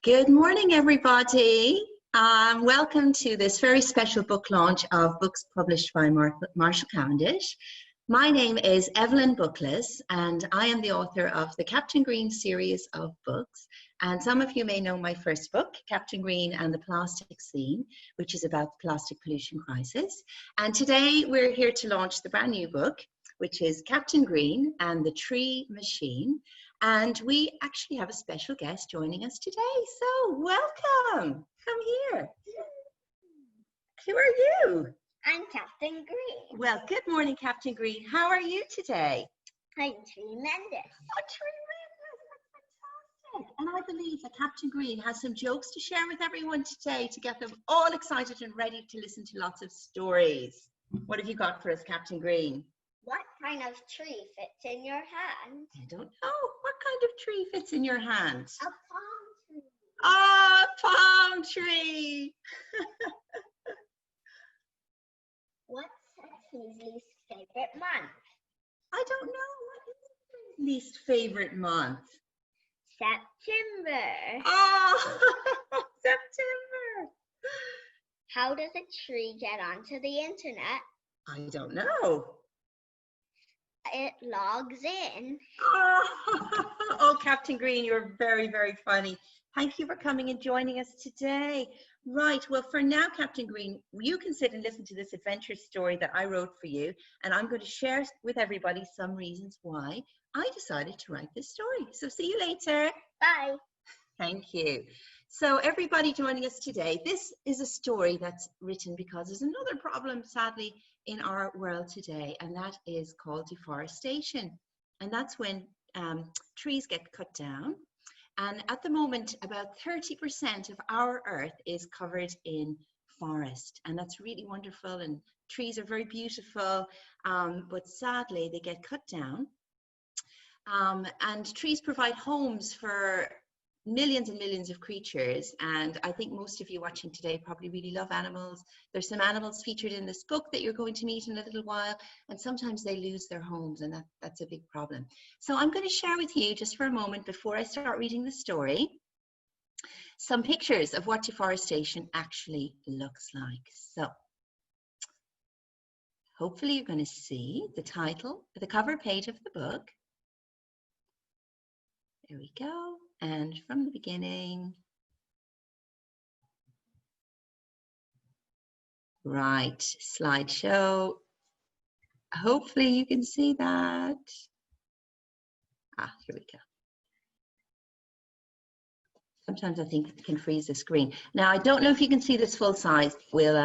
Good morning, everybody. Welcome to this very special book launch of books published by Marshall Cavendish. My name is Evelyn Bookless, and I am the author of the Captain Green series of books. And some of you may know my first book, Captain Green and the Plastic Scene, which is about the plastic pollution crisis. And today we're here to launch the brand new book, which is Captain Green and the Tree Machine. And we actually have a special guest joining us today. So welcome, come here. Who are you? I'm Captain Green. Well, good morning, Captain Green. How are you today? I'm tremendous. Oh, tremendous, that's fantastic. And I believe that Captain Green has some jokes to share with everyone today to get them all excited and ready to listen to lots of stories. What have you got for us, Captain Green? What kind of tree fits in your hand? I don't know. What kind of tree fits in your hand? A palm tree. Oh, a palm tree. What's his least favorite month? I don't know. What is his least favorite month? September. Oh, September. How does a tree get onto the internet? I don't know. It logs in. Oh, Captain Green, you're very, very funny. Thank you for coming and joining us today. Right, well, for now, Captain Green, you can sit and listen to this adventure story that I wrote for you, and I'm going to share with everybody some reasons why I decided to write this story. So see you later. Bye. Thank you. So everybody joining us today, this is a story that's written because there's another problem, sadly, in our world today, and that is called deforestation. And that's when trees get cut down. And at the moment, about 30% of our earth is covered in forest. And that's really wonderful. And trees are very beautiful, but sadly, they get cut down. And trees provide homes for millions and millions of creatures, and I think most of you watching today probably really love animals. There's some animals featured in this book that you're going to meet in a little while, and sometimes they lose their homes, and that's a big problem. So I'm going to share with you just for a moment before I start reading the story some pictures of what deforestation actually looks like. So hopefully you're going to see the title, the cover page of the book. There we go. And from the beginning, right, slideshow. Hopefully you can see that. Here we go. Sometimes I think it can freeze the screen. Now, I don't know if you can see this full size. We'll,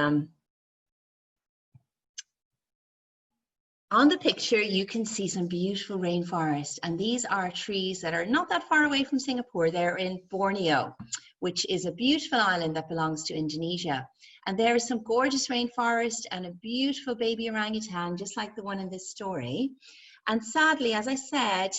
on the picture, you can see some beautiful rainforest, and these are trees that are not that far away from Singapore. They're in Borneo, which is a beautiful island that belongs to Indonesia. And there is some gorgeous rainforest and a beautiful baby orangutan, just like the one in this story. And sadly, as I said,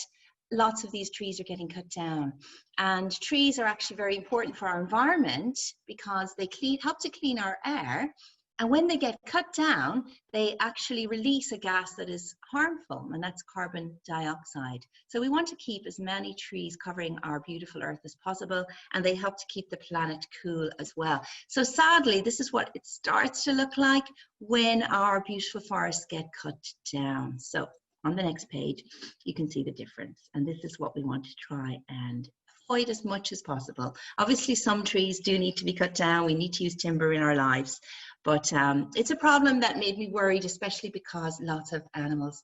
lots of these trees are getting cut down. And trees are actually very important for our environment because they help to clean our air. And when they get cut down, they actually release a gas that is harmful, and that's carbon dioxide. So we want to keep as many trees covering our beautiful earth as possible, and they help to keep the planet cool as well. So sadly, this is what it starts to look like when our beautiful forests get cut down. So on the next page, you can see the difference. And this is what we want to try and avoid as much as possible. Obviously, some trees do need to be cut down. We need to use timber in our lives. But it's a problem that made me worried, especially because lots of animals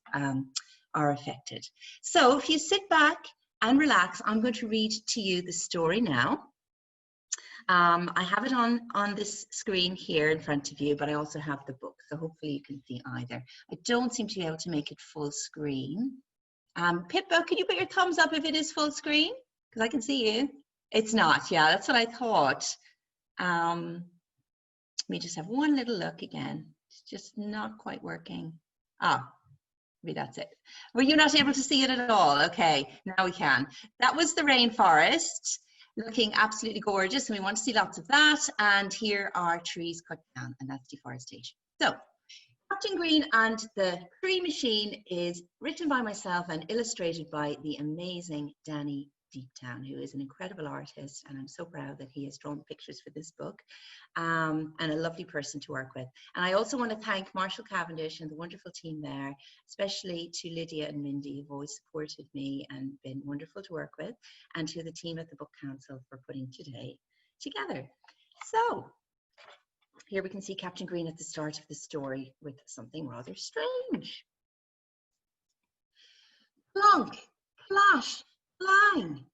are affected. So if you sit back and relax, I'm going to read to you the story now. I have it on this screen here in front of you, but I also have the book, so hopefully you can see either. I don't seem to be able to make it full screen. Pippa, can you put your thumbs up if it is full screen? Because I can see you. It's not, yeah, that's what I thought. Let me just have one little look again. It's just not quite working. Maybe that's it. Were you not able to see it at all? Okay, now we can. That was the rainforest, looking absolutely gorgeous, and we want to see lots of that. And here are trees cut down, and that's deforestation. So, Captain Green and the Tree Machine is written by myself and illustrated by the amazing Danny Deeptown, who is an incredible artist, and I'm so proud that he has drawn pictures for this book, and a lovely person to work with. And I also want to thank Marshall Cavendish and the wonderful team there, especially to Lydia and Mindy, who've always supported me and been wonderful to work with, and to the team at the Book Council for putting today together. So here we can see Captain Green at the start of the story with something rather strange. Plonk, plash, clang.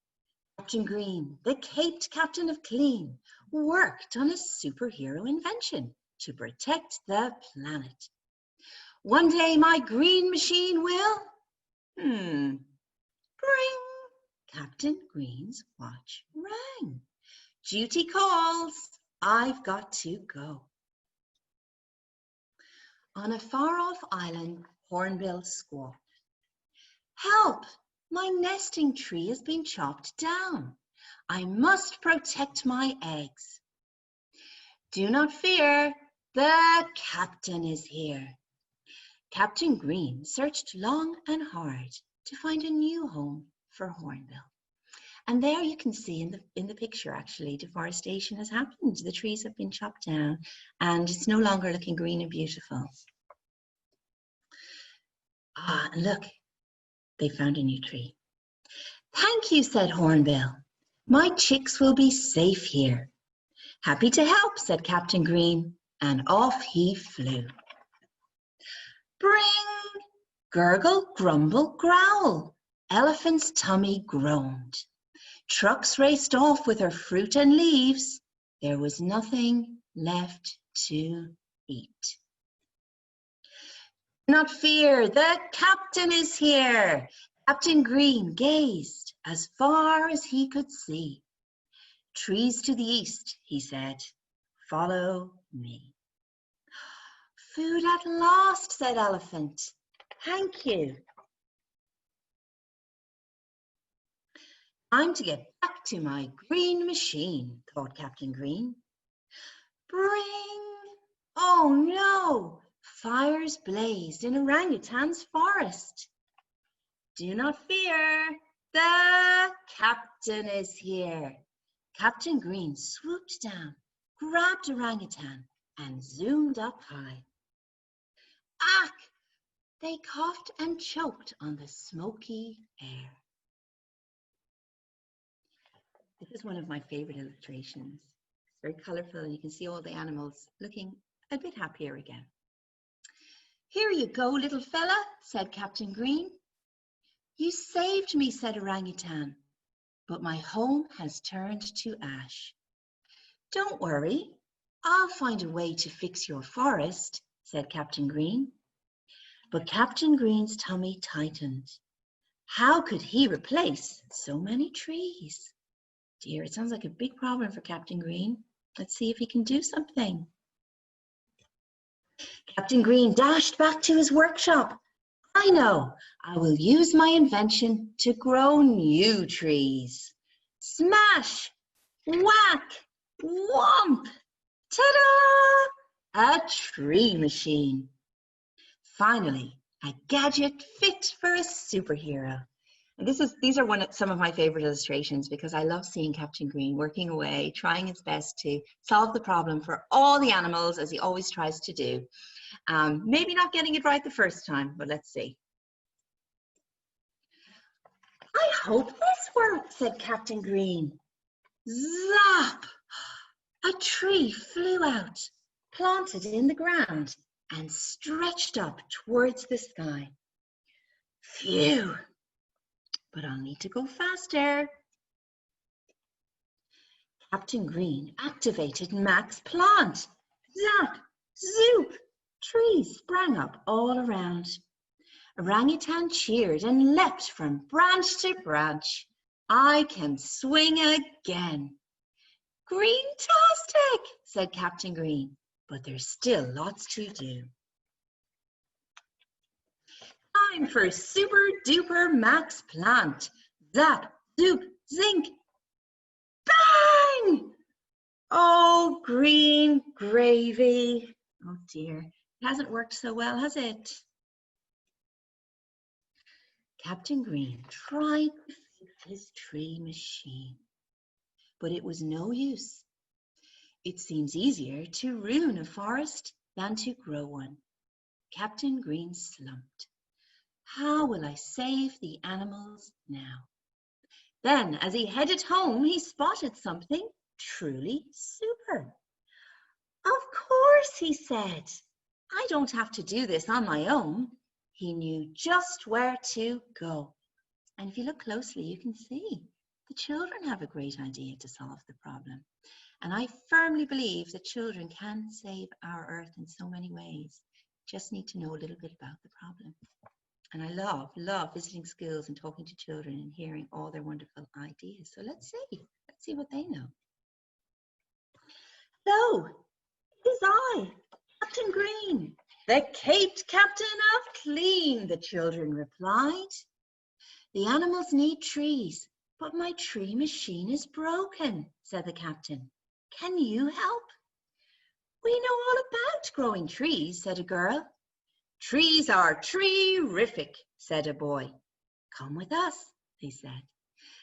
Captain Green, the caped captain of clean, worked on a superhero invention to protect the planet. One day my green machine will, bring. Captain Green's watch rang. Duty calls, I've got to go. On a far-off island, Hornbill squawked. Help! My nesting tree has been chopped down. I must protect my eggs. Do not fear, the captain is here. Captain Green searched long and hard to find a new home for Hornbill. And there you can see in the picture, actually, deforestation has happened. The trees have been chopped down and it's no longer looking green and beautiful. Ah, and look. They found a new tree. Thank you, said Hornbill. My chicks will be safe here. Happy to help, said Captain Green, and off he flew. Bring! Gurgle, grumble, growl. Elephant's tummy groaned. Trucks raced off with her fruit and leaves. There was nothing left to eat. Do not fear, the captain is here. Captain Green gazed as far as he could see. Trees to the east, he said, follow me. Food at last, said Elephant. Thank you. Time to get back to my green machine, thought Captain Green. Bring! Oh no! Fires blazed in orangutan's forest. Do not fear, the captain is here. Captain Green swooped down, grabbed orangutan, and zoomed up high. Ack! They coughed and choked on the smoky air. This is one of my favorite illustrations. It's very colorful and you can see all the animals looking a bit happier again. Here you go, little fella, said Captain Green. You saved me, said Orangutan, but my home has turned to ash. Don't worry, I'll find a way to fix your forest, said Captain Green. But Captain Green's tummy tightened. How could he replace so many trees? Dear, it sounds like a big problem for Captain Green. Let's see if he can do something. Captain Green dashed back to his workshop. I know, I will use my invention to grow new trees. Smash, whack, whomp, ta-da! A tree machine. Finally, a gadget fit for a superhero. And these are some of my favorite illustrations because I love seeing Captain Green working away, trying his best to solve the problem for all the animals, as he always tries to do. Maybe not getting it right the first time, but let's see. I hope this works, said Captain Green. Zap! A tree flew out, planted in the ground, and stretched up towards the sky. Phew! But I'll need to go faster. Captain Green activated Mac's plant. Zap! Zoop! Trees sprang up all around. Orangutan cheered and leapt from branch to branch. I can swing again. Green-tastic, said Captain Green, but there's still lots to do. Time for super duper Mac's plant. Zap, zoop, zink. Bang! Oh, green gravy. Oh dear, it hasn't worked so well, has it? Captain Green tried to fix his tree machine. But it was no use. It seems easier to ruin a forest than to grow one. Captain Green slumped. How will I save the animals now? Then, as he headed home, he spotted something truly super. Of course, he said. I don't have to do this on my own. He knew just where to go. And if you look closely, you can see the children have a great idea to solve the problem. And I firmly believe that children can save our earth in so many ways. Just need to know a little bit about the problem. And I love visiting schools and talking to children and hearing all their wonderful ideas. So let's see what they know. So, it is I, Captain Green, the caped captain of clean, the children replied. The animals need trees, but my tree machine is broken, said the captain. Can you help? We know all about growing trees, said a girl. Trees are tree-rific, said a boy. Come with us, they said.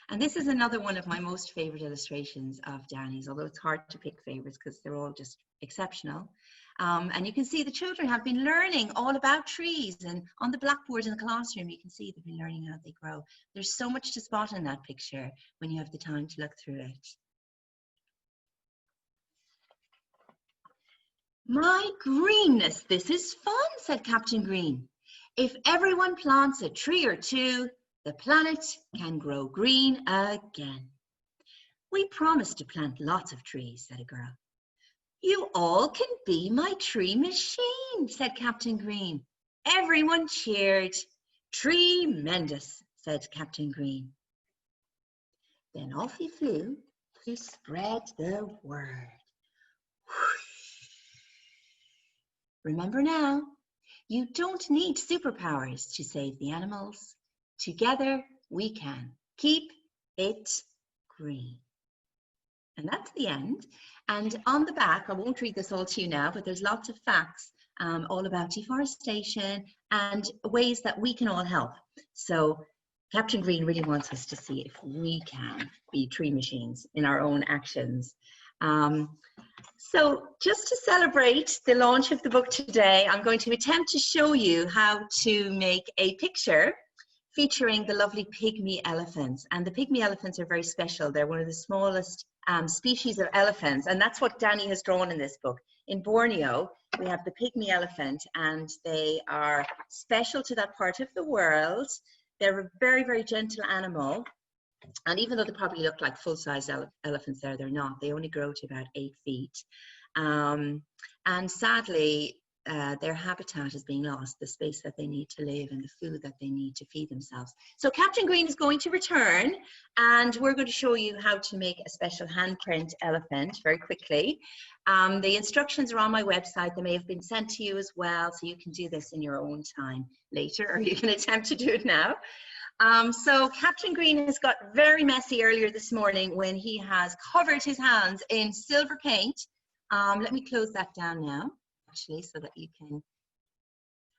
And this is another one of my most favorite illustrations of Danny's, although it's hard to pick favorites because they're all just exceptional. And you can see the children have been learning all about trees, and on the blackboard in the classroom, you can see they've been learning how they grow. There's so much to spot in that picture when you have the time to look through it. My greenness, this is fun, said Captain Green. If everyone plants a tree or two, the planet can grow green again. We promised to plant lots of trees, said a girl. You all can be my tree machine, said Captain Green. Everyone cheered. Tremendous, said Captain Green. Then off he flew to spread the word. Remember now, you don't need superpowers to save the animals. Together we can keep it green. And that's the end. And on the back, I won't read this all to you now, but there's lots of facts all about deforestation and ways that we can all help. So Captain Green really wants us to see if we can be tree machines in our own actions. So just to celebrate the launch of the book today, I'm going to attempt to show you how to make a picture featuring the lovely pygmy elephants. And the pygmy elephants are very special. They're one of the smallest species of elephants, and that's what Danny has drawn in this book. In Borneo, we have the pygmy elephant, and they are special to that part of the world. They're a very, very gentle animal. And even though they probably look like full-size elephants there, they're not. They only grow to about 8 feet. And sadly, their habitat is being lost, the space that they need to live and the food that they need to feed themselves. So Captain Green is going to return, and we're going to show you how to make a special handprint elephant very quickly. The instructions are on my website. They may have been sent to you as well, so you can do this in your own time later, or you can attempt to do it now. So Captain Green has got very messy earlier this morning when he has covered his hands in silver paint. Let me close that down now, actually, so that you can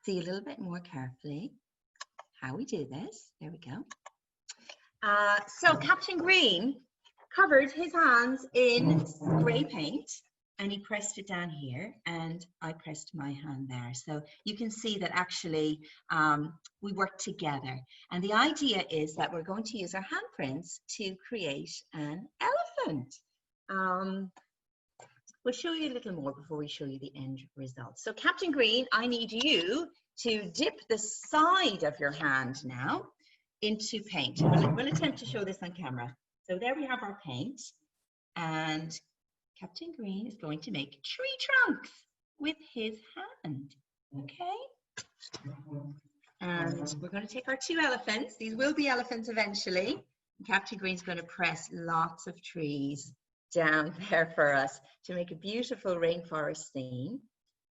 see a little bit more carefully how we do this. There we go. So Captain Green covered his hands in grey paint, and he pressed it down here, and I pressed my hand there. So you can see that actually we work together. And the idea is that we're going to use our handprints to create an elephant. We'll show you a little more before we show you the end result. So Captain Green, I need you to dip the side of your hand now into paint. We'll attempt to show this on camera. So there we have our paint, and Captain Green is going to make tree trunks with his hand, okay? And we're going to take our 2 elephants. These will be elephants eventually. Captain Green's going to press lots of trees down there for us to make a beautiful rainforest scene.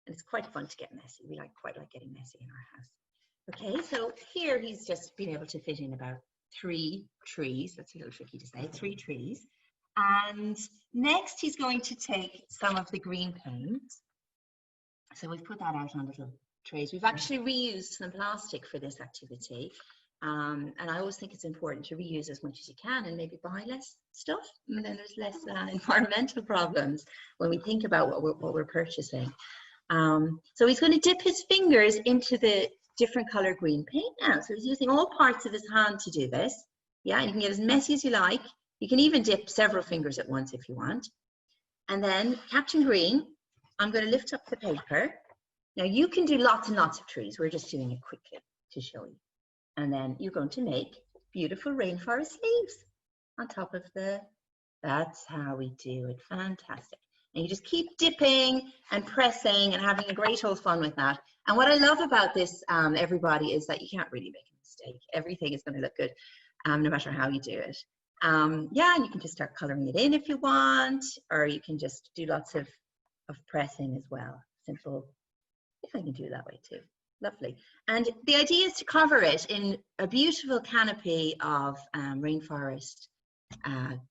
And it's quite fun to get messy. We quite like getting messy in our house. Okay, so here he's just been able to fit in about 3 trees. That's a little tricky to say, 3 trees. And next he's going to take some of the green paint. So we've put that out on little trays. We've actually reused some plastic for this activity. And I always think it's important to reuse as much as you can and maybe buy less stuff. And then there's less environmental problems when we think about what we're purchasing. So he's going to dip his fingers into the different color green paint now. So he's using all parts of his hand to do this. Yeah, and you can get as messy as you like. You can even dip several fingers at once if you want. And then Captain Green, I'm going to lift up the paper. Now you can do lots and lots of trees. We're just doing it quickly to show you. And then you're going to make beautiful rainforest leaves on top of that's how we do it. Fantastic. And you just keep dipping and pressing and having a great old fun with that. And what I love about this, everybody, is that you can't really make a mistake. Everything is going to look good, no matter how you do it. Yeah, and you can just start coloring it in if you want, or you can just do lots of pressing as well. Simple. Yeah, I can do it that way too. Lovely. And the idea is to cover it in a beautiful canopy of rainforest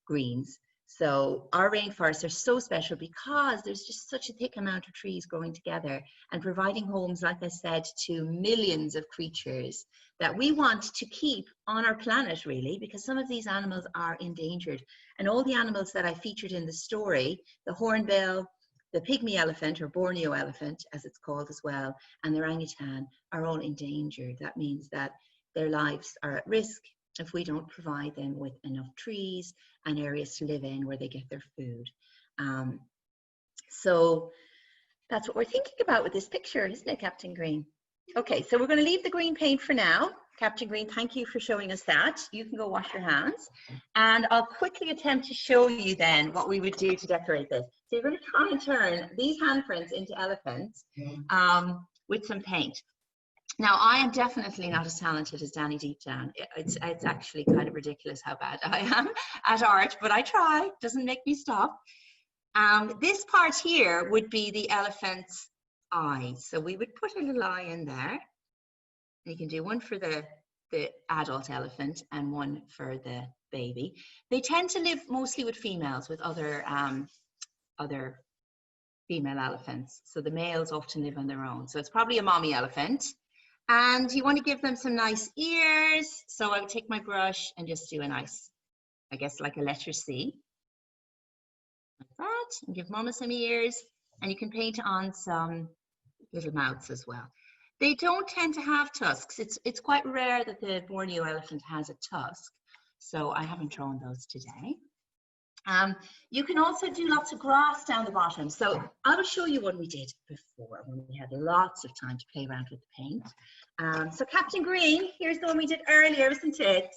greens. So our rainforests are so special because there's just such a thick amount of trees growing together and providing homes, like I said, to millions of creatures that we want to keep on our planet, really, because some of these animals are endangered. And all the animals that I featured in the story, the hornbill, the pygmy elephant, or Borneo elephant, as it's called as well, and the orangutan are all endangered. That means that their lives are at risk if we don't provide them with enough trees and areas to live in where they get their food. So that's what we're thinking about with this picture, isn't it, Captain Green? Okay, so we're going to leave the green paint for now. Captain Green, thank you for showing us that. You can go wash your hands. And I'll quickly attempt to show you then what we would do to decorate this. So you're going to try and turn these handprints into elephants with some paint. Now, I am definitely not as talented as Danny Deeptown. It's actually kind of ridiculous how bad I am at art, but I try. Doesn't make me stop. This part here would be the elephant's eyes. So we would put a little eye in there. You can do one for the adult elephant and one for the baby. They tend to live mostly with females, with other female elephants. So the males often live on their own. So it's probably a mommy elephant. And you want to give them some nice ears. So I would take my brush and just do a nice, I guess, like a letter C. Like that. And give mama some ears. And you can paint on some little mouths as well. They don't tend to have tusks. It's quite rare that the Borneo elephant has a tusk. So I haven't drawn those today. You can also do lots of grass down the bottom. So I will show you what we did before when we had lots of time to play around with the paint. So Captain Green, here's the one we did earlier, isn't it?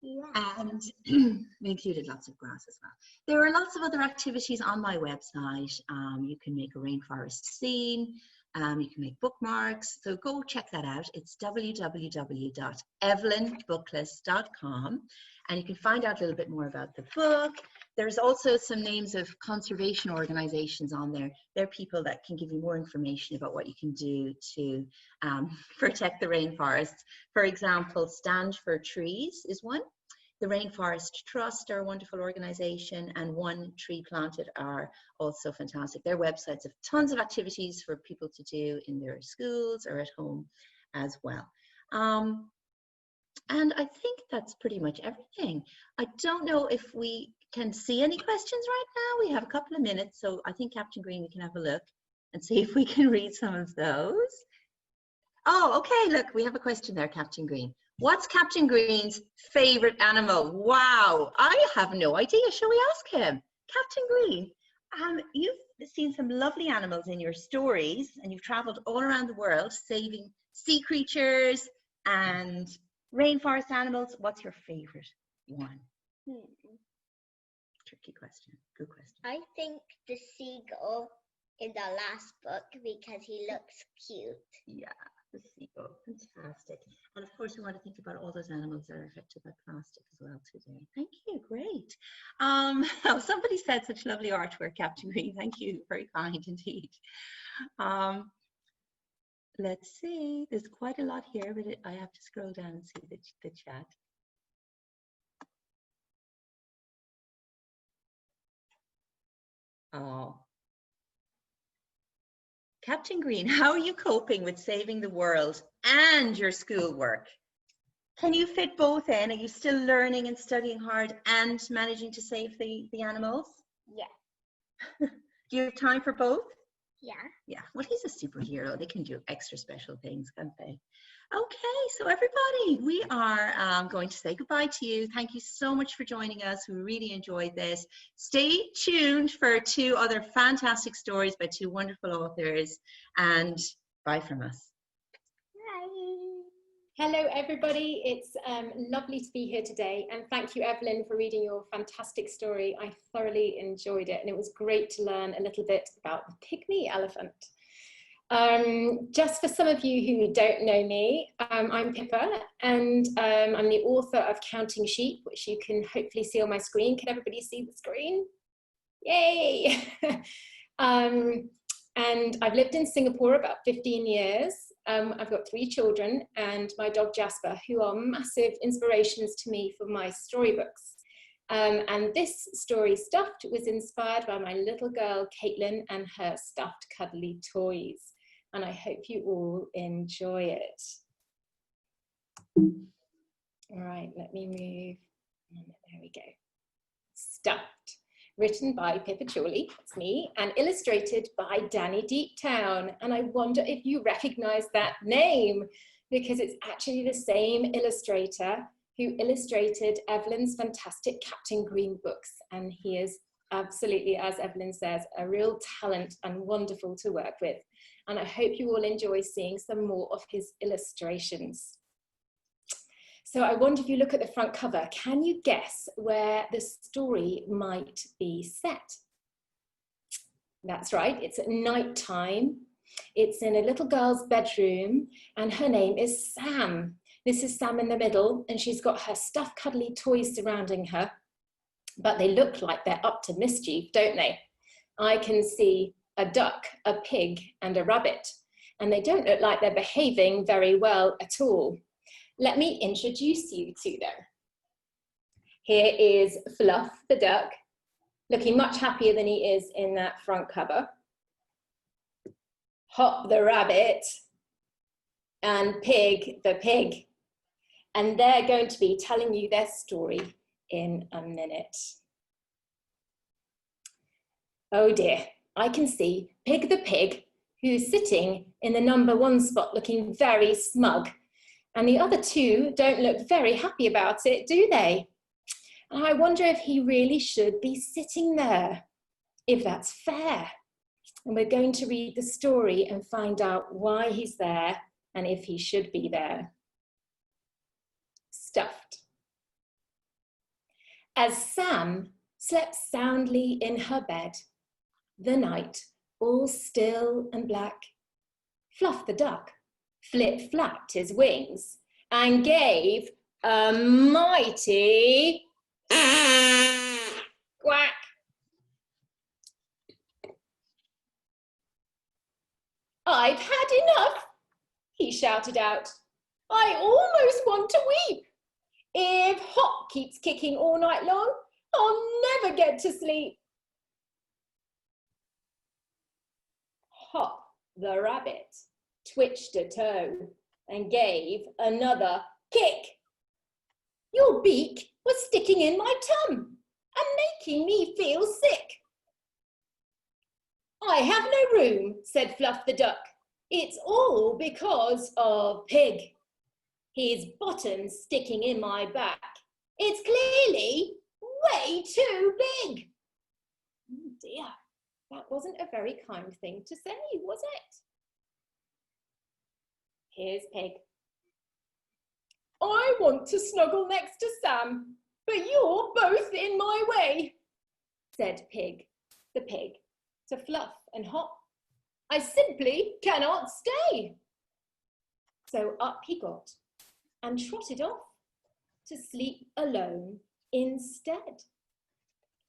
Yeah. And we included lots of grass as well. There are lots of other activities on my website. You can make a rainforest scene. You can make bookmarks. So go check that out. It's www.evelynbookless.com. And you can find out a little bit more about the book. There's also some names of conservation organizations on there. They're people that can give you more information about what you can do to protect the rainforest. For example, Stand for Trees is one. The Rainforest Trust are a wonderful organization, and One Tree Planted are also fantastic. Their websites have tons of activities for people to do in their schools or at home as well. And I think that's pretty much everything. I don't know if we can see any questions right now. We have a couple of minutes, so I think Captain Green, we can have a look and see if we can read some of those. Oh, okay, look, we have a question there, Captain Green. What's Captain Green's favorite animal? Wow, I have no idea. Shall we ask him? Captain Green, you've seen some lovely animals in your stories, and you've traveled all around the world saving sea creatures and rainforest animals. What's your favorite one? Tricky question. Good question. I think the seagull in the last book because he looks cute. Yeah, the seagull. Fantastic. And of course, we want to think about all those animals that are affected by plastic as well today. Thank you. Great. Somebody said such lovely artwork, Captain Green. Thank you. Very kind indeed. Let's see. There's quite a lot here, but I have to scroll down and see the chat. Oh. Captain Green, how are you coping with saving the world and your schoolwork? Can you fit both in? Are you still learning and studying hard and managing to save the animals? Yeah. Do you have time for both? Yeah. Yeah, well, he's a superhero. They can do extra special things, can't they? Okay, so everybody, we are going to say goodbye to you. Thank you so much for joining us. We really enjoyed this. Stay tuned for 2 other fantastic stories by 2 wonderful authors, and bye from us. Hello everybody, it's lovely to be here today, and thank you Evelyn for reading your fantastic story. I thoroughly enjoyed it, and it was great to learn a little bit about the pygmy elephant. Just for some of you who don't know me, I'm Pippa, and I'm the author of Counting Sheep, which you can hopefully see on my screen. Can everybody see the screen? Yay! And I've lived in Singapore about 15 years. I've got 3 children and my dog Jasper, who are massive inspirations to me for my storybooks. And this story, Stuffed, was inspired by my little girl Caitlin and her stuffed cuddly toys. And I hope you all enjoy it. All right, let me move. There we go. Stuffed. Written by Pippa Chorley, that's me, and illustrated by Danny Deeptown. And I wonder if you recognize that name, because it's actually the same illustrator who illustrated Evelyn's fantastic Captain Green books. And he is absolutely, as Evelyn says, a real talent and wonderful to work with. And I hope you all enjoy seeing some more of his illustrations. So I wonder if you look at the front cover, can you guess where the story might be set? That's right, it's at night time. It's in a little girl's bedroom, and her name is Sam. This is Sam in the middle, and she's got her stuffed cuddly toys surrounding her, but they look like they're up to mischief, don't they? I can see a duck, a pig, and a rabbit, and they don't look like they're behaving very well at all. Let me introduce you to them. Here is Fluff the duck, looking much happier than he is in that front cover. Hop the rabbit, and Pig the pig. And they're going to be telling you their story in a minute. Oh dear, I can see Pig the pig, who's sitting in the #1 spot looking very smug. And the other 2 don't look very happy about it, do they? And I wonder if he really should be sitting there, if that's fair. And we're going to read the story and find out why he's there and if he should be there. Stuffed. As Sam slept soundly in her bed, the night all still and black, Fluff the duck flip-flapped his wings and gave a mighty quack. I've had enough, he shouted out. I almost want to weep. If Hop keeps kicking all night long, I'll never get to sleep. Hop the rabbit twitched a toe and gave another kick. Your beak was sticking in my tum and making me feel sick. I have no room, said Fluff the duck. It's all because of Pig. His bottom's sticking in my back. It's clearly way too big. Oh dear, that wasn't a very kind thing to say, was it? Here's Pig. I want to snuggle next to Sam, but you're both in my way, said Pig the pig to Fluff and Hop. I simply cannot stay. So up he got and trotted off to sleep alone instead.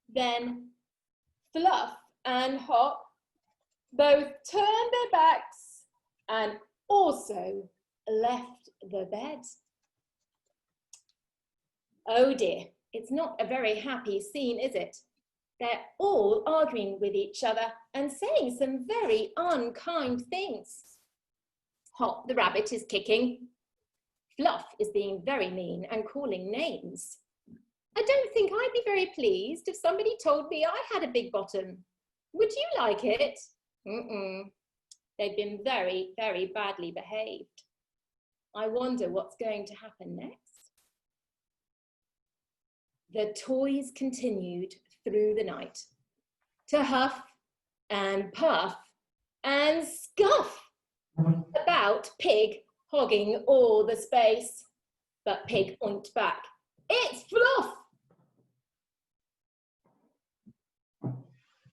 Then Fluff and Hop both turned their backs and also left the bed. Oh dear, it's not a very happy scene, is it? They're all arguing with each other and saying some very unkind things. Hop the rabbit is kicking. Fluff is being very mean and calling names. I don't think I'd be very pleased if somebody told me I had a big bottom. Would you like it? They've been very, very badly behaved. I wonder what's going to happen next. The toys continued through the night to huff and puff and scuff about Pig hogging all the space. But Pig pointed back, "It's Fluff!"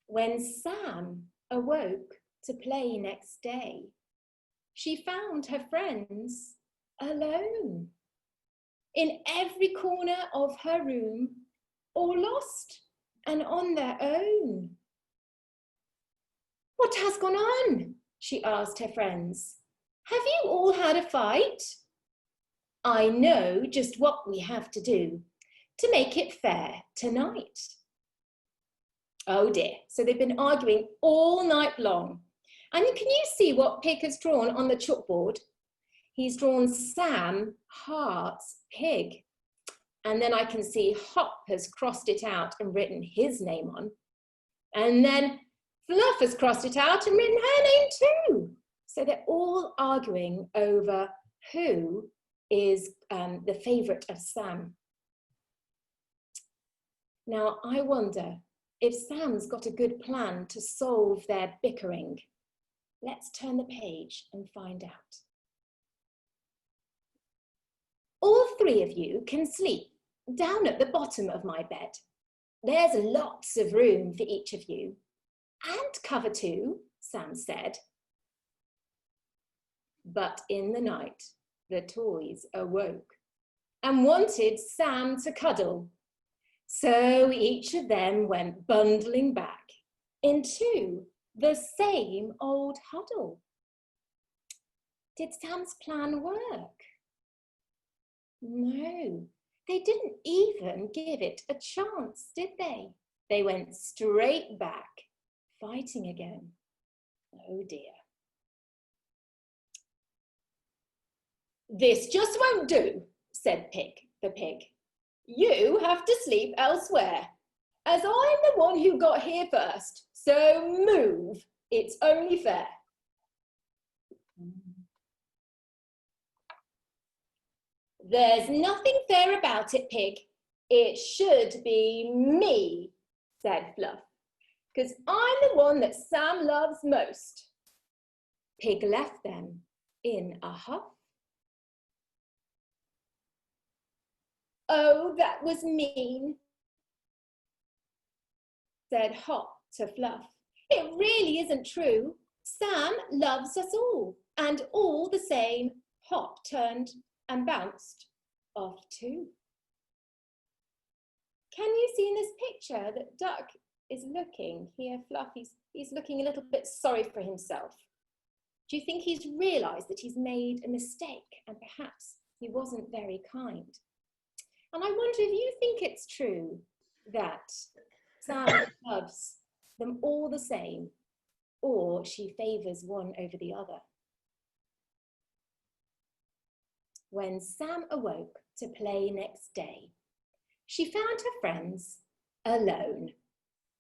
When Sam awoke to play next day, she found her friends alone in every corner of her room, all lost and on their own. "What has gone on?" she asked her friends. "Have you all had a fight? I know just what we have to do to make it fair tonight." Oh dear, so they've been arguing all night long. And can you see what Pig has drawn on the chalkboard? He's drawn Sam hearts Pig. And then I can see Hop has crossed it out and written his name on. And then Fluff has crossed it out and written her name too. So they're all arguing over who is the favourite of Sam. Now, I wonder if Sam's got a good plan to solve their bickering. Let's turn the page and find out. All three of you can sleep down at the bottom of my bed. There's lots of room for each of you. And cover too, Sam said. But in the night, the toys awoke and wanted Sam to cuddle. So each of them went bundling back into the same old huddle. Did Sam's plan work? No, they didn't even give it a chance, did they? They went straight back, fighting again. Oh dear. "This just won't do," said the pig. "You have to sleep elsewhere, as I'm the one who got here first, so move, it's only fair." "There's nothing fair about it, Pig. It should be me," said Fluff, "because I'm the one that Sam loves most." Pig left them in a huff. "Oh, that was mean," said Hop to Fluff. "It really isn't true. Sam loves us all, and all the same." Hop turned and bounced off too. Can you see in this picture that Duck is looking here, Fluff? He's looking a little bit sorry for himself. Do you think he's realised that he's made a mistake and perhaps he wasn't very kind? And I wonder if you think it's true that Sam loves them all the same, or she favours one over the other. When Sam awoke to play next day, she found her friends alone,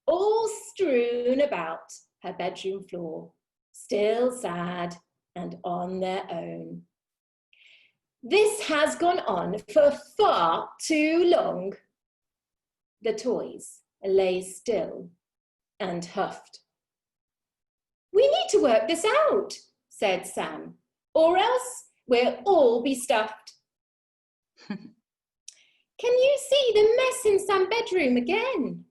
all strewn about her bedroom floor, still sad and on their own. This has gone on for far too long. The toys lay still and huffed. "We need to work this out," said Sam, "or else we'll all be stuffed." Can you see the mess in Sam's bedroom again?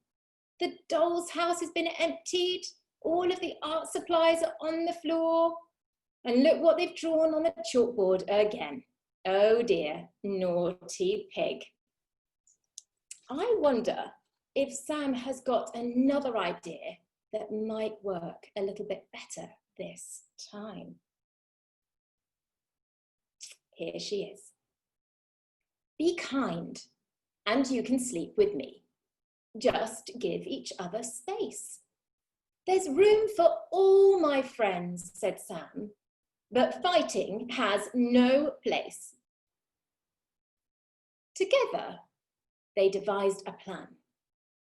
The doll's house has been emptied. All of the art supplies are on the floor. And look what they've drawn on the chalkboard again. Oh dear, naughty Pig. I wonder if Sam has got another idea that might work a little bit better this time. Here she is. "Be kind, and you can sleep with me. Just give each other space. There's room for all my friends," said Sam, "but fighting has no place. Together, they devised a plan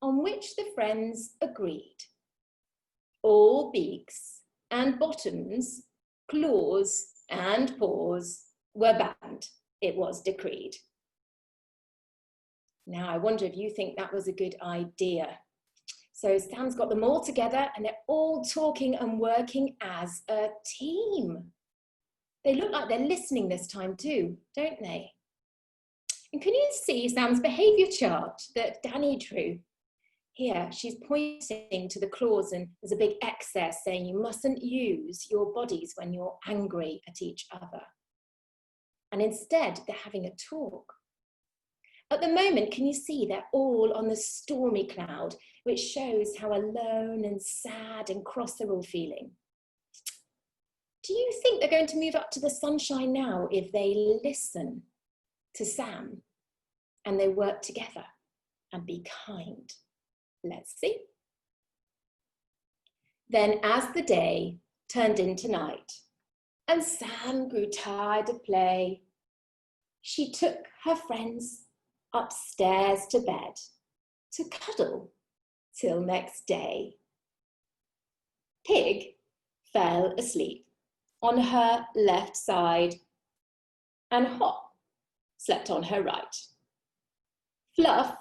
on which the friends agreed. All beaks and bottoms, claws and paws were banned. It was decreed. Now, I wonder if you think that was a good idea. So Sam's got them all together and they're all talking and working as a team. They look like they're listening this time too, don't they? And can you see Sam's behaviour chart that Danny drew? Here, she's pointing to the claws and there's a big X there saying you mustn't use your bodies when you're angry at each other. And instead, they're having a talk. At the moment, can you see they're all on the stormy cloud, which shows how alone and sad and cross they're all feeling. Do you think they're going to move up to the sunshine now if they listen to Sam and they work together and be kind? Let's see. Then as the day turned into night and Sam grew tired of play, she took her friends upstairs to bed to cuddle till next day. Pig fell asleep on her left side and Hop slept on her right. Fluff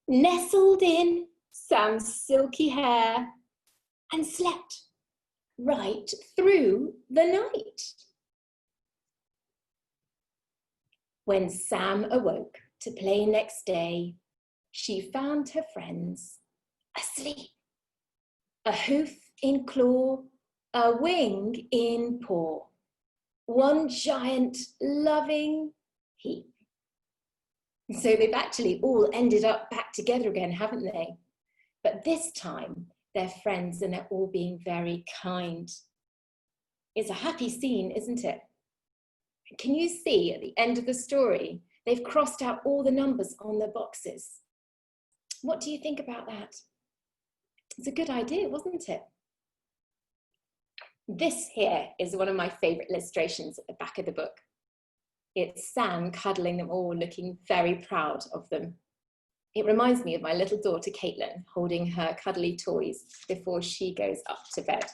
nestled in Sam's silky hair and slept right through the night. When Sam awoke to play next day, she found her friends asleep. A hoof in claw, a wing in paw, one giant loving heap. So they've actually all ended up back together again, haven't they? But this time they're friends and they're all being very kind. It's a happy scene, isn't it? Can you see at the end of the story, they've crossed out all the numbers on the boxes. What do you think about that? It's a good idea, wasn't it? This here is one of my favourite illustrations at the back of the book. It's Sam cuddling them all, looking very proud of them. It reminds me of my little daughter, Caitlin, holding her cuddly toys before she goes up to bed.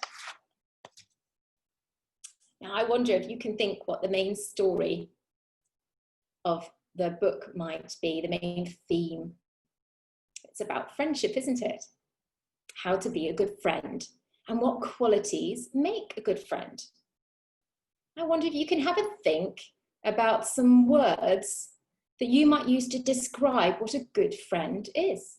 Now, I wonder if you can think what the main story of the book might be, the main theme. It's about friendship, isn't it? How to be a good friend and what qualities make a good friend. I wonder if you can have a think about some words that you might use to describe what a good friend is.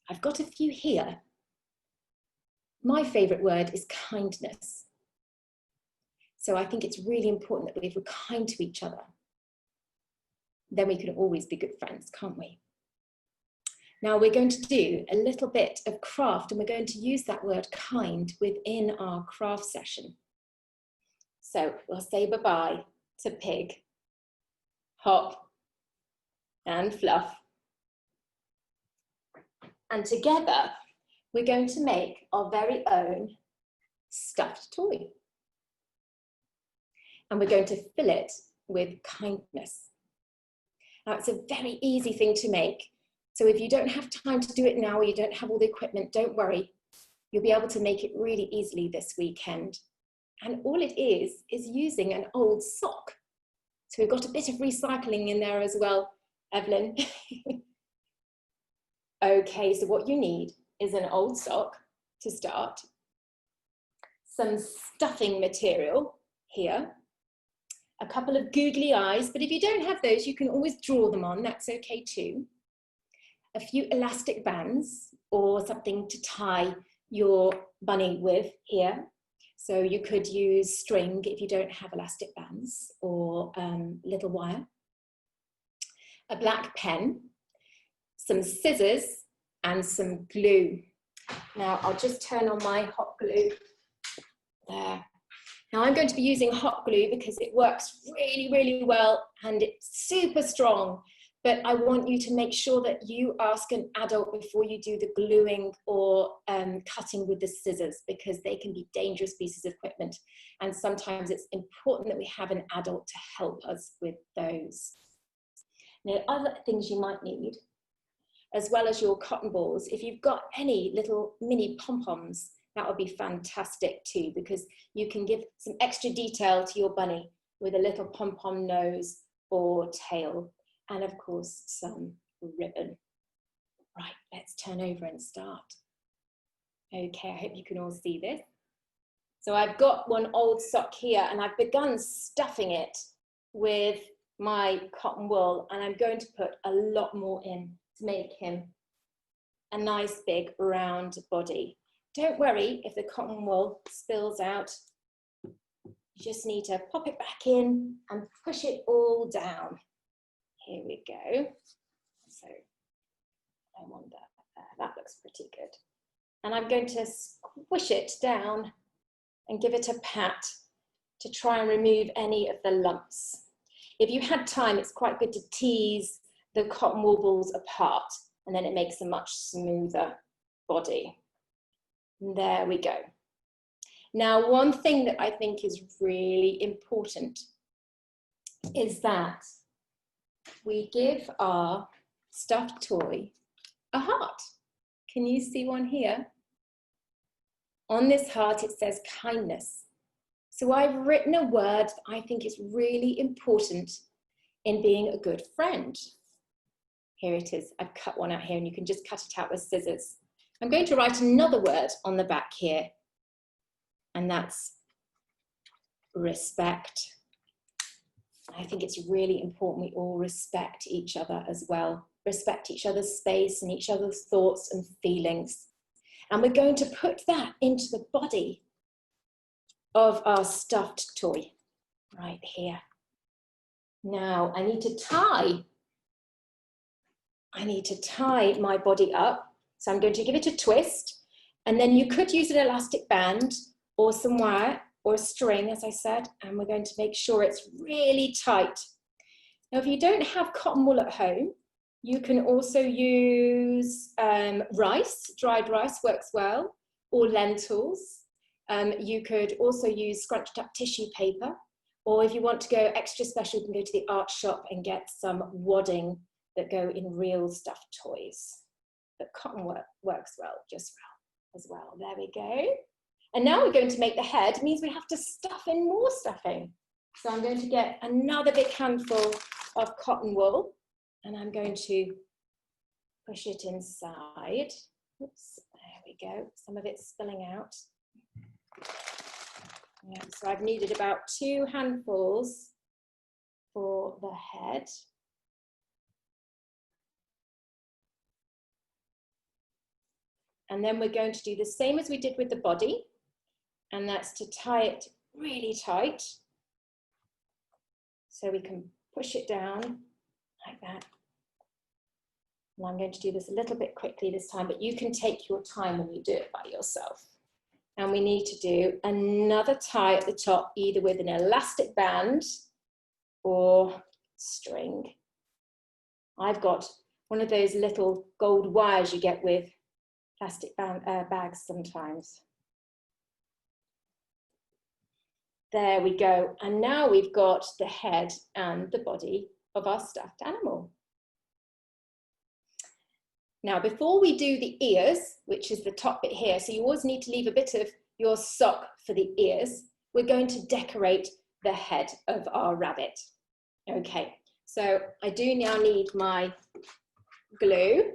I've got a few here. My favourite word is kindness. So I think it's really important that if we're kind to each other, then we can always be good friends, can't we? Now we're going to do a little bit of craft and we're going to use that word kind within our craft session. So we'll say bye-bye to Pig, Hop, and Fluff. And together, we're going to make our very own stuffed toy. And we're going to fill it with kindness. Now, it's a very easy thing to make. So if you don't have time to do it now or you don't have all the equipment, don't worry. You'll be able to make it really easily this weekend. And all it is using an old sock. So we've got a bit of recycling in there as well, Evelyn. Okay, so what you need is an old sock to start, some stuffing material here, a couple of googly eyes, but if you don't have those, you can always draw them on, that's okay too. A few elastic bands or something to tie your bunny with here. So you could use string if you don't have elastic bands or little wire. A black pen, some scissors and some glue. Now I'll just turn on my hot glue there. Now I'm going to be using hot glue because it works really, really well and it's super strong. But I want you to make sure that you ask an adult before you do the gluing or cutting with the scissors, because they can be dangerous pieces of equipment. And sometimes it's important that we have an adult to help us with those. Now, other things you might need, as well as your cotton balls, if you've got any little mini pom-poms, that would be fantastic too, because you can give some extra detail to your bunny with a little pom-pom nose or tail. And of course, some ribbon. Right, let's turn over and start. Okay, I hope you can all see this. So I've got one old sock here, and I've begun stuffing it with my cotton wool, and I'm going to put a lot more in to make him a nice big round body. Don't worry if the cotton wool spills out. You just need to pop it back in and push it all down. Here we go. So I want that. That looks pretty good. And I'm going to squish it down and give it a pat to try and remove any of the lumps. If you had time, it's quite good to tease the cotton wool balls apart, and then it makes a much smoother body. And there we go. Now, one thing that I think is really important is that we give our stuffed toy a heart. Can you see one here? On this heart, it says kindness. So I've written a word that I think is really important in being a good friend. Here it is. I've cut one out here, and you can just cut it out with scissors. I'm going to write another word on the back here, and that's respect. I think it's really important we all respect each other as well. Respect each other's space and each other's thoughts and feelings. And we're going to put that into the body of our stuffed toy right here. Now I need to tie my body up. So I'm going to give it a twist, and then you could use an elastic band or some wire or a string, as I said, and we're going to make sure it's really tight. Now, if you don't have cotton wool at home, you can also use rice. Dried rice works well, or lentils. You could also use scrunched up tissue paper, or if you want to go extra special, you can go to the art shop and get some wadding that go in real stuffed toys. But cotton works well, just well as well. There we go. And now we're going to make the head. It means we have to stuff in more stuffing. So I'm going to get another big handful of cotton wool, and I'm going to push it inside. Oops, there we go. Some of it's spilling out. Yeah, so I've needed about 2 handfuls for the head. And then we're going to do the same as we did with the body, and that's to tie it really tight so we can push it down like that. And I'm going to do this a little bit quickly this time, but you can take your time when you do it by yourself. And we need to do another tie at the top, either with an elastic band or string. I've got one of those little gold wires you get with plastic bags sometimes. There we go. And now we've got the head and the body of our stuffed animal. Now, before we do the ears, which is the top bit here, so you always need to leave a bit of your sock for the ears, we're going to decorate the head of our rabbit. Okay, so I do now need my glue.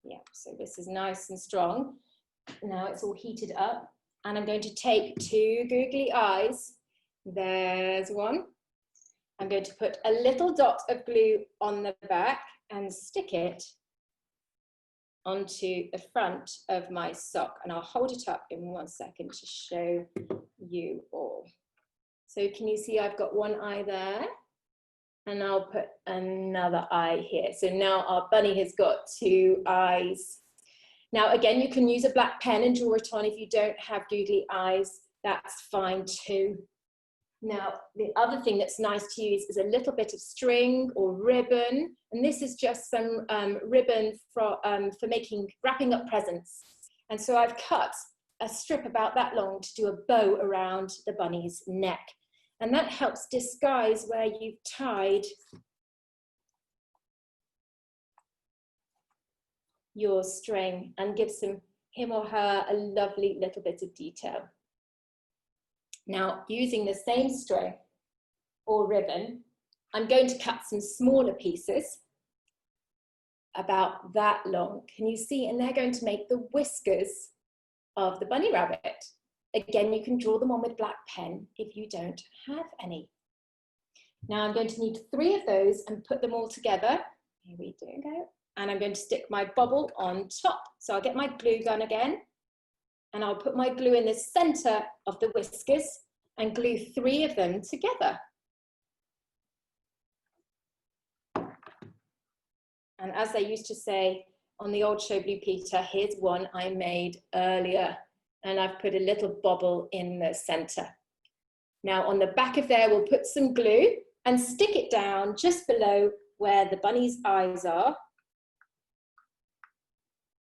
Yeah, so this is nice and strong. Now it's all heated up, and I'm going to take 2 googly eyes. There's one. I'm going to put a little dot of glue on the back and stick it onto the front of my sock, and I'll hold it up in 1 second to show you all. So can you see I've got one eye there? And I'll put another eye here. So now our bunny has got 2 eyes. Now again, you can use a black pen and draw it on. If you don't have googly eyes, that's fine too. Now, the other thing that's nice to use is a little bit of string or ribbon. And this is just some ribbon for wrapping up presents. And so I've cut a strip about that long to do a bow around the bunny's neck. And that helps disguise where you've tied your string and gives him or her a lovely little bit of detail. Now, using the same string or ribbon, I'm going to cut some smaller pieces about that long. Can you see? And they're going to make the whiskers of the bunny rabbit. Again, you can draw them on with black pen if you don't have any. Now I'm going to need 3 of those and put them all together. Here we go. And I'm going to stick my bobble on top. So I'll get my glue gun again, and I'll put my glue in the center of the whiskers and glue 3 of them together. And as they used to say on the old show Blue Peter, here's one I made earlier. And I've put a little bobble in the center. Now on the back of there, we'll put some glue and stick it down just below where the bunny's eyes are.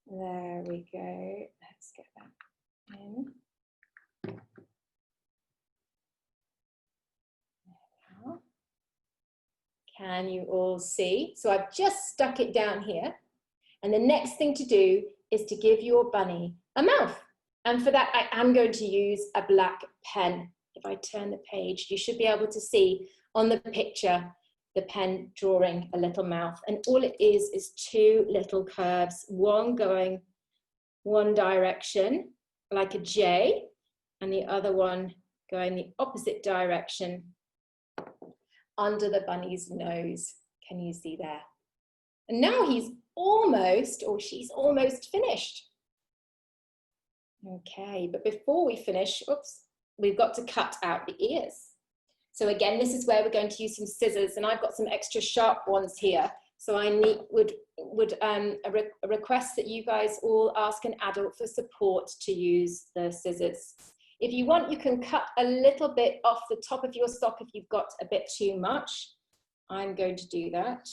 There we go. Let's get that in. There we are. Can you all see? So I've just stuck it down here. And the next thing to do is to give your bunny a mouth. And for that, I am going to use a black pen. If I turn the page, you should be able to see on the picture the pen drawing a little mouth. And all it is 2 little curves, one going one direction, like a J, and the other one going the opposite direction under the bunny's nose. Can you see there? And now he's almost, or she's almost finished. Okay, but before we finish, oops, we've got to cut out the ears. So again, this is where we're going to use some scissors, and I've got some extra sharp ones here. So I would request that you guys all ask an adult for support to use the scissors. If you want, you can cut a little bit off the top of your sock if you've got a bit too much. I'm going to do that.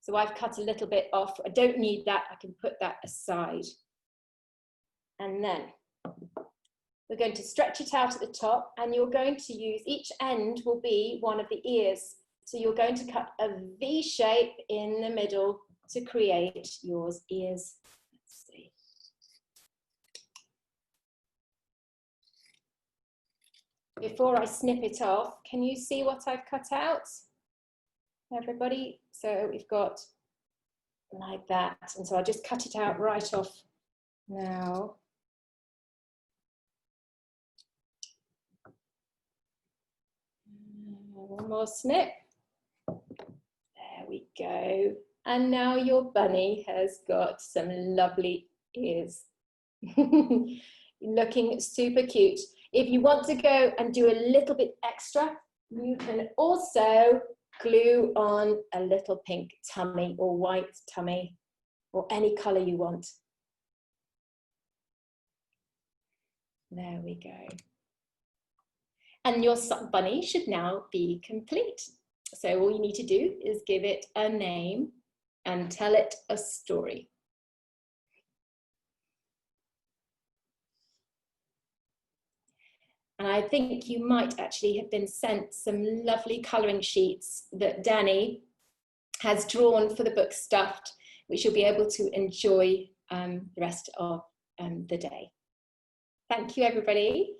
So I've cut a little bit off. I don't need that. I can put that aside. And then we're going to stretch it out at the top, and you're going to use, each end will be one of the ears. So you're going to cut a V shape in the middle to create your ears. Let's see. Before I snip it off, can you see what I've cut out? Everybody? So we've got like that. And so I'll just cut it out right off now. One more snip. There we go. And now your bunny has got some lovely ears. Looking super cute. If you want to go and do a little bit extra, you can also glue on a little pink tummy or white tummy or any color you want. There we go. And your bunny should now be complete. So all you need to do is give it a name and tell it a story. And I think you might actually have been sent some lovely colouring sheets that Danny has drawn for the book Stuffed, which you'll be able to enjoy the rest of the day. Thank you, everybody.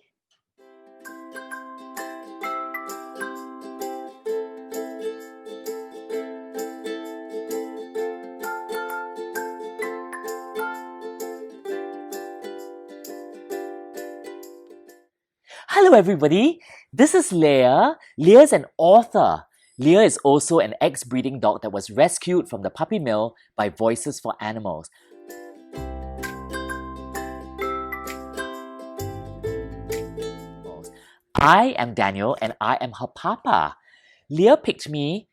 Hello everybody, this is Leah. Leah is an author. Leah is also an ex-breeding dog that was rescued from the puppy mill by Voices for Animals. I am Daniel and I am her papa. Leah picked me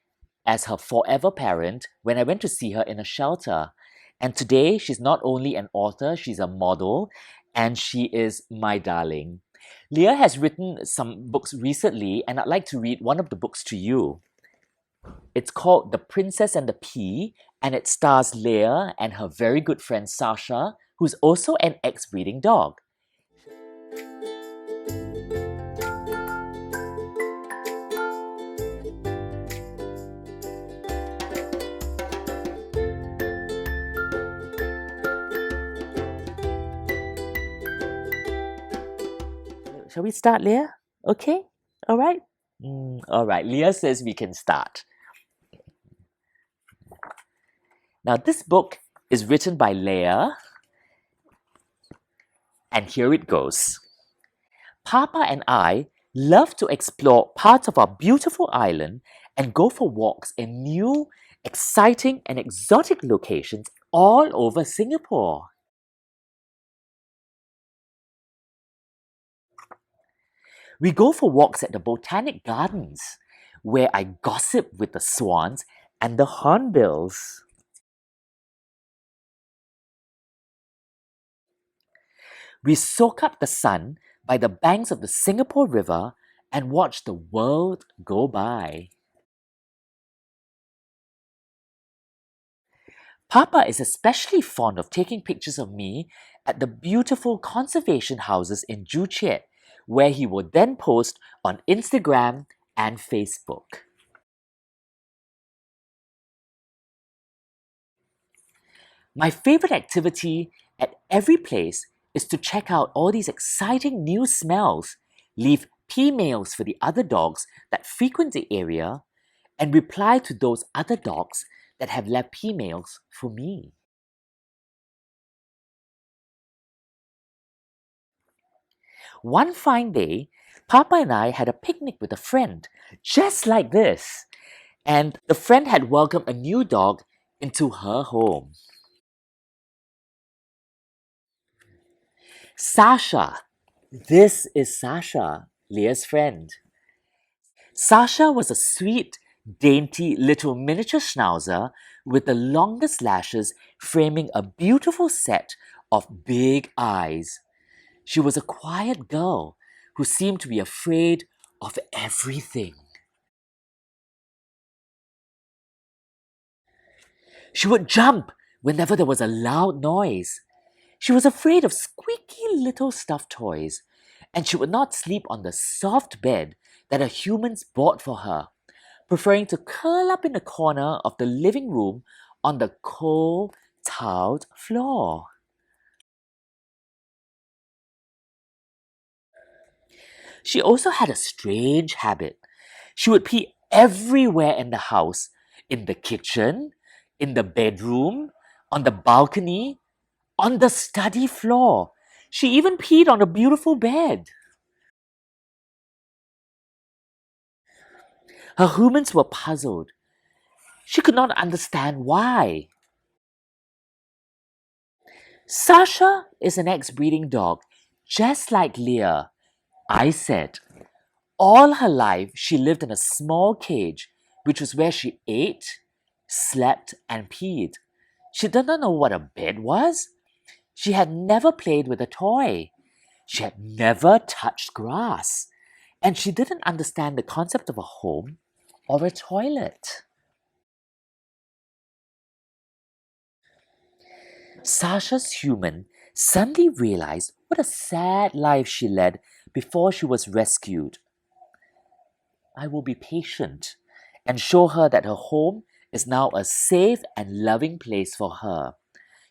as her forever parent when I went to see her in a shelter. And today she's not only an author, she's a model and she is my darling. Leah has written some books recently, and I'd like to read one of the books to you. It's called The Princess and the Pea, and it stars Leah and her very good friend Sasha, who's also an ex-breeding dog. Shall we start, Leah? Okay? All right? All right. Leah says we can start. Now, this book is written by Leah, and here it goes. Papa and I love to explore parts of our beautiful island and go for walks in new, exciting, and exotic locations all over Singapore. We go for walks at the Botanic Gardens, where I gossip with the swans and the hornbills. We soak up the sun by the banks of the Singapore River and watch the world go by. Papa is especially fond of taking pictures of me at the beautiful conservation houses in Joo Chiat, where he will then post on Instagram and Facebook. My favorite activity at every place is to check out all these exciting new smells, leave pea mails for the other dogs that frequent the area, and reply to those other dogs that have left pea mails for me. One fine day, Papa and I had a picnic with a friend, just like this, and the friend had welcomed a new dog into her home. Sasha. This is Sasha, Leah's friend. Sasha was a sweet, dainty little miniature schnauzer with the longest lashes framing a beautiful set of big eyes. She was a quiet girl who seemed to be afraid of everything. She would jump whenever there was a loud noise. She was afraid of squeaky little stuffed toys, and she would not sleep on the soft bed that her humans bought for her, preferring to curl up in the corner of the living room on the cold, tiled floor. She also had a strange habit. She would pee everywhere in the house, in the kitchen, in the bedroom, on the balcony, on the study floor. She even peed on a beautiful bed. Her humans were puzzled. She could not understand why. Sasha is an ex-breeding dog, just like Leah. I said. All her life, she lived in a small cage, which was where she ate, slept, and peed. She did not know what a bed was. She had never played with a toy. She had never touched grass. And she didn't understand the concept of a home or a toilet. Sasha's human suddenly realized what a sad life she led before she was rescued. I will be patient and show her that her home is now a safe and loving place for her,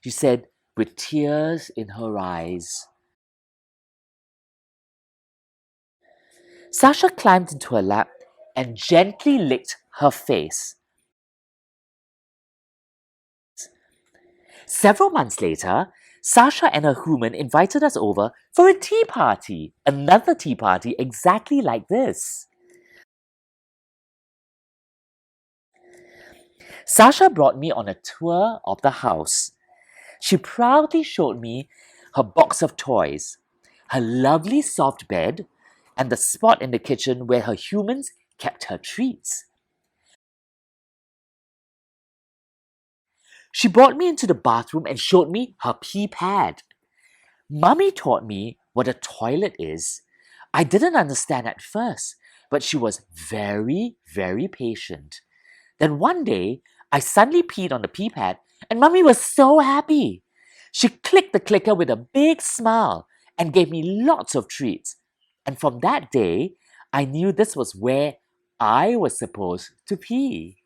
she said with tears in her eyes. Sasha climbed into her lap and gently licked her face. Several months later, Sasha and her human invited us over for a tea party, another tea party exactly like this. Sasha brought me on a tour of the house. She proudly showed me her box of toys, her lovely soft bed, and the spot in the kitchen where her humans kept her treats. She brought me into the bathroom and showed me her pee pad. Mummy taught me what a toilet is. I didn't understand at first, but she was very, very patient. Then one day, I suddenly peed on the pee pad and Mummy was so happy. She clicked the clicker with a big smile and gave me lots of treats. And from that day, I knew this was where I was supposed to pee.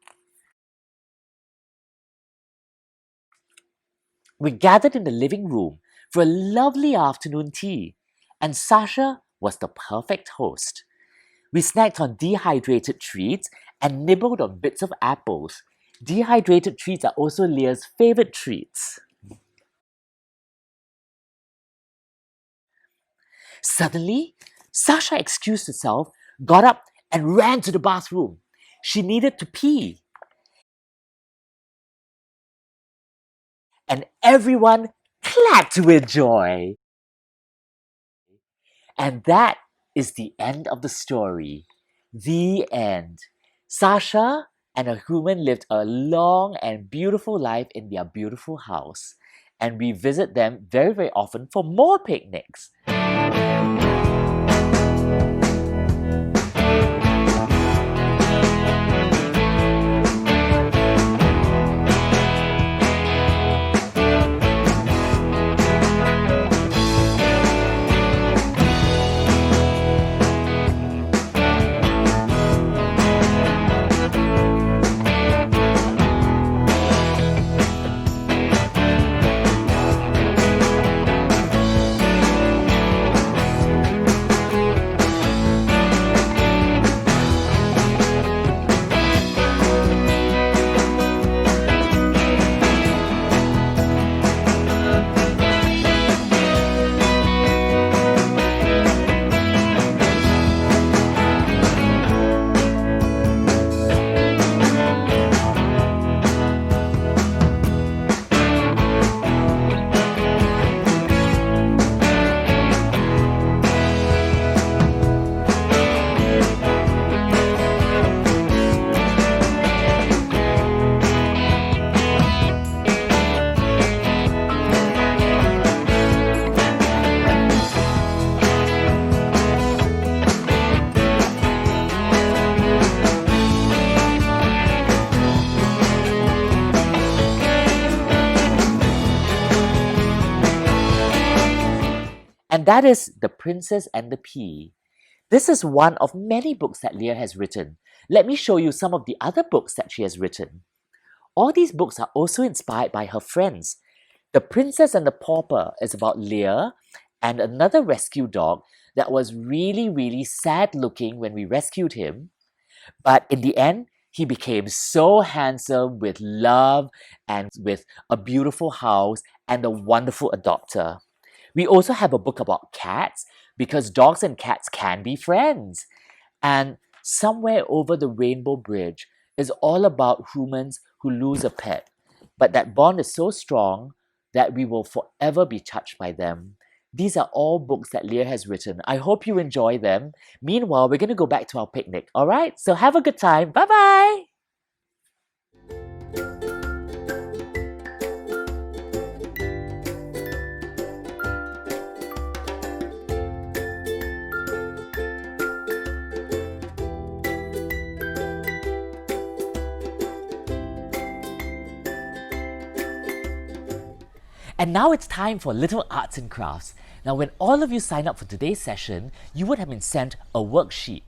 We gathered in the living room for a lovely afternoon tea, and Sasha was the perfect host. We snacked on dehydrated treats and nibbled on bits of apples. Dehydrated treats are also Leah's favorite treats. Suddenly, Sasha excused herself, got up, and ran to the bathroom. She needed to pee. And everyone clapped with joy. And that is the end of the story. The end. Sasha and a human lived a long and beautiful life in their beautiful house. And we visit them very, very often for more picnics. And that is The Princess and the Pea. This is one of many books that Leah has written. Let me show you some of the other books that she has written. All these books are also inspired by her friends. The Princess and the Pauper is about Leah and another rescue dog that was really, really sad looking when we rescued him. But in the end, he became so handsome with love and with a beautiful house and a wonderful adopter. We also have a book about cats because dogs and cats can be friends. And Somewhere Over the Rainbow Bridge is all about humans who lose a pet. But that bond is so strong that we will forever be touched by them. These are all books that Leah has written. I hope you enjoy them. Meanwhile, we're going to go back to our picnic, alright? So have a good time. Bye-bye! And now it's time for little arts and crafts. Now, when all of you sign up for today's session, you would have been sent a worksheet.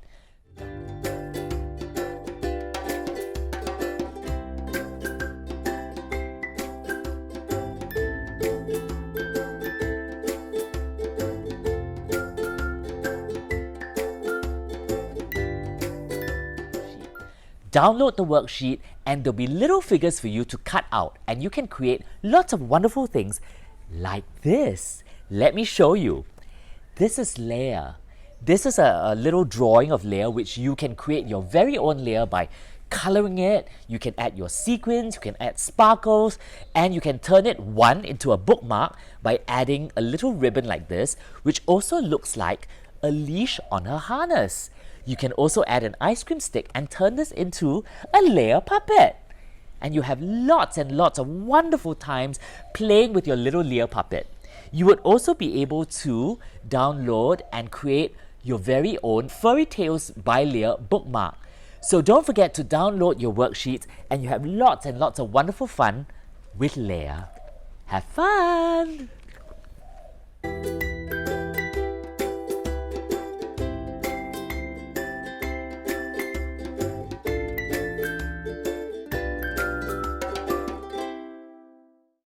Download the worksheet and there'll be little figures for you to cut out and you can create lots of wonderful things like this. Let me show you. This is Leah. This is a little drawing of Leah which you can create your very own Leah by coloring it. You can add your sequins, you can add sparkles, and you can turn it into a bookmark by adding a little ribbon like this, which also looks like a leash on her harness. You can also add an ice cream stick and turn this into a Leah puppet. And you have lots and lots of wonderful times playing with your little Leah puppet. You would also be able to download and create your very own Furry Tales by Leah bookmark. So don't forget to download your worksheets and you have lots and lots of wonderful fun with Leah. Have fun!